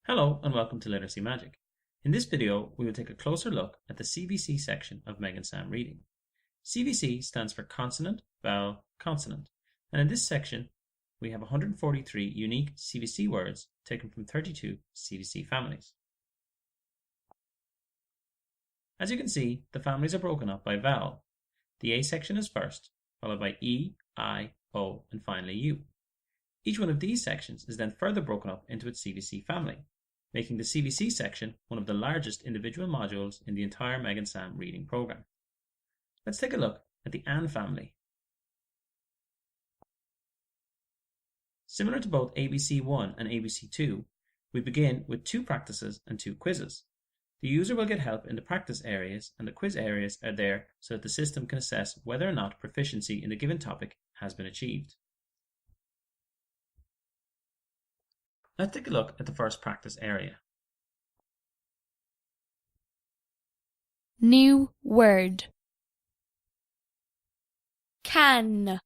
Hello and welcome to Literacy Magic. In this video, we will take a closer look at the CVC section of Meg and Sam Reading. CVC stands for Consonant, Vowel, Consonant, and in this section, we have 143 unique CVC words taken from 32 CVC families. As you can see, the families are broken up by vowel. The A section is first, followed by E, I, O, and finally U. Each one of these sections is then further broken up into its CVC family, making the CVC section one of the largest individual modules in the entire Meg and Sam Reading program. Let's take a look at the AN family. Similar to both ABC1 and ABC2, we begin with 2 practices and 2 quizzes. The user will get help in the practice areas, and the quiz areas are there so that the system can assess whether or not proficiency in the given topic has been achieved. Let's take a look at the first practice area. New word. Can.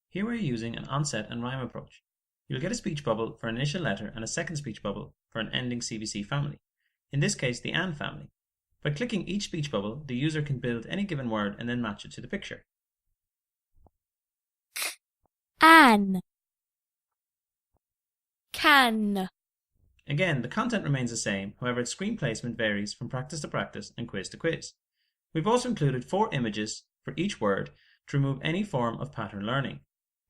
Here we're using an onset and rhyme approach. You'll get a speech bubble for an initial letter and a second speech bubble for an ending CVC family, in this case the AN family. By clicking each speech bubble, the user can build any given word and then match it to the picture. An. Can. Again, the content remains the same, however its screen placement varies from practice to practice and quiz to quiz. We've also included 4 images for each word to remove any form of pattern learning.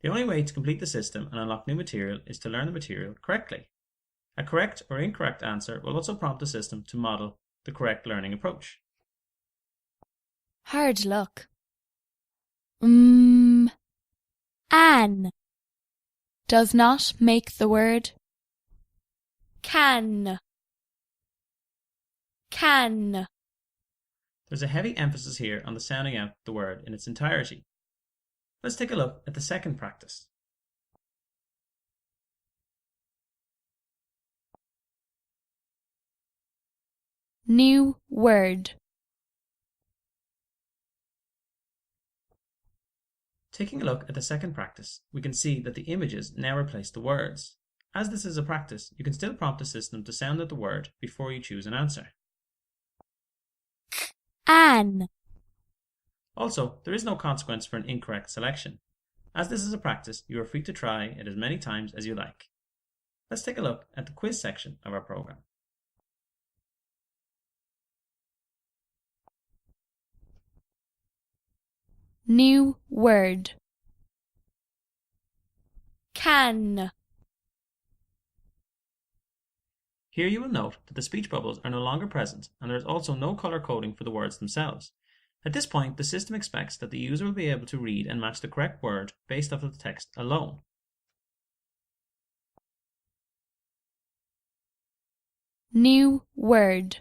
The only way to complete the system and unlock new material is to learn the material correctly. A correct or incorrect answer will also prompt the system to model the correct learning approach. Hard luck. An. Does not make the word. Can. Can. There's a heavy emphasis here on the sounding out the word in its entirety. Let's take a look at the second practice. New word. Taking a look at the second practice, we can see that the images now replace the words. As this is a practice, you can still prompt the system to sound out the word before you choose an answer. An. Also, there is no consequence for an incorrect selection. As this is a practice, you are free to try it as many times as you like. Let's take a look at the quiz section of our program. New word. Can. Here you will note that the speech bubbles are no longer present, and there is also no color coding for the words themselves. At this point, the system expects that the user will be able to read and match the correct word based off of the text alone. New word.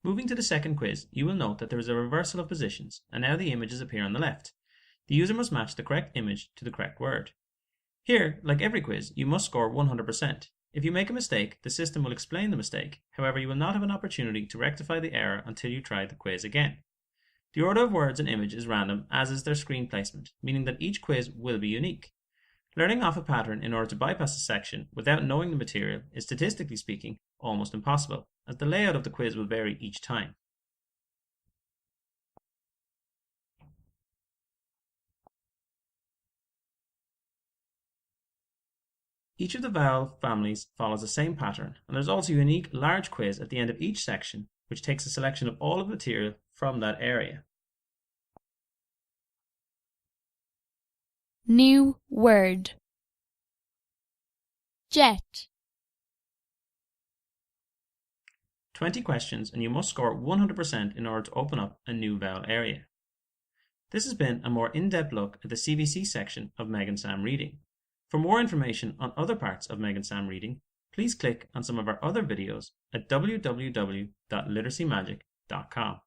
Moving to the second quiz, you will note that there is a reversal of positions, and now the images appear on the left. The user must match the correct image to the correct word. Here, like every quiz, you must score 100%. If you make a mistake, the system will explain the mistake. However, you will not have an opportunity to rectify the error until you try the quiz again. The order of words and image is random, as is their screen placement, meaning that each quiz will be unique. Learning off a pattern in order to bypass a section without knowing the material is, statistically speaking, almost impossible, as the layout of the quiz will vary each time. Each of the vowel families follows the same pattern, and there's also a unique large quiz at the end of each section, which takes a selection of all of the material from that area. New word. Jet. 20 questions, and you must score 100% in order to open up a new vowel area. This has been a more in-depth look at the CVC section of Meg and Sam Reading. For more information on other parts of Meg and Sam Reading, please click on some of our other videos at www.literacymagic.com.